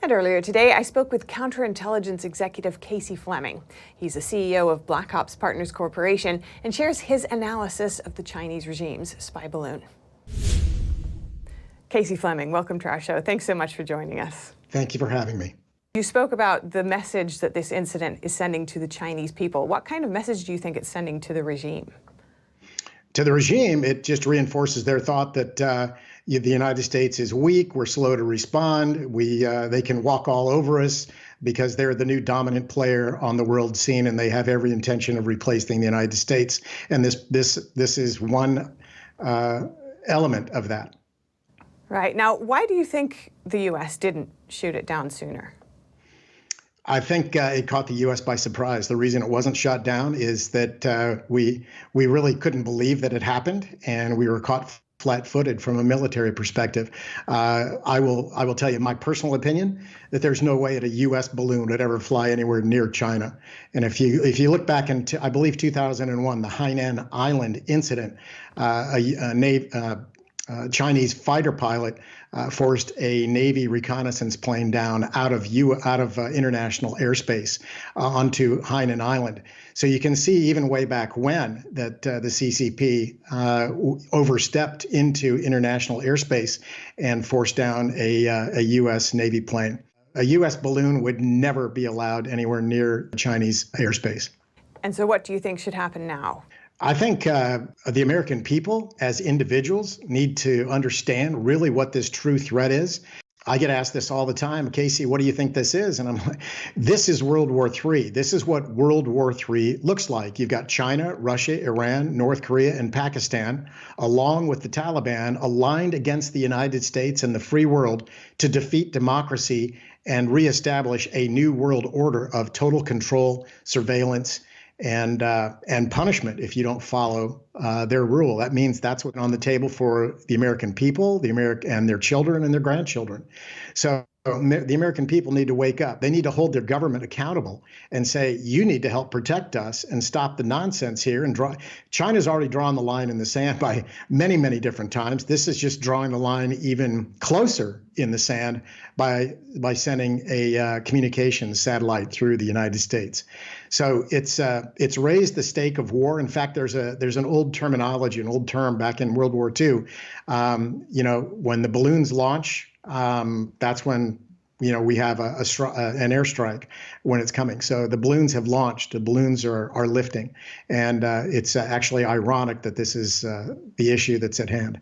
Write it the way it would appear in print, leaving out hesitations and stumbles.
And earlier today, I spoke with counterintelligence executive Cayce Fleming. He's the CEO of Blackops Partners Corporation and shares his analysis of the Chinese regime's spy balloon. Cayce Fleming, welcome to our show. Thanks so much for joining us. Thank you for having me. You spoke about the message that this incident is sending to the Chinese people. What kind of message do you think it's sending to the regime? To the regime, it just reinforces their thought that the United States is weak, we're slow to respond, they can walk all over us because they're the new dominant player on the world scene, and they have every intention of replacing the United States. And this is one element of that. Right. Now, why do you think the U.S. didn't shoot it down sooner? I think it caught the U.S. by surprise. The reason it wasn't shot down is that we really couldn't believe that it happened, and we were caught flat-footed from a military perspective. I will tell you my personal opinion that there's no way that a U.S. balloon would ever fly anywhere near China. And if you look back into, I believe, 2001, the Hainan Island incident, a Chinese fighter pilot forced a Navy reconnaissance plane down out of international airspace onto Hainan Island. So you can see even way back when that the CCP overstepped into international airspace and forced down a U.S. Navy plane. A U.S. balloon would never be allowed anywhere near Chinese airspace. And so what do you think should happen now? I think the American people as individuals need to understand really what this true threat is. I get asked this all the time, Cayce, what do you think this is? And I'm like, this is World War III. This is what World War III looks like. You've got China, Russia, Iran, North Korea, and Pakistan, along with the Taliban, aligned against the United States and the free world to defeat democracy and reestablish a new world order of total control, surveillance, and punishment if you don't follow their rule. That means that's what's on the table for the American people, and their children and their grandchildren. So the American people need to wake up. They need to hold their government accountable and say, you need to help protect us and stop the nonsense here. And China's already drawn the line in the sand by many, many different times. This is just drawing the line even closer in the sand by sending a communications satellite through the United States. So it's raised the stake of war. In fact, there's an old terminology, an old term back in World War II. When the balloons launch, that's when we have an airstrike when it's coming. So the balloons have launched. The balloons are lifting, and it's actually ironic that this is the issue that's at hand.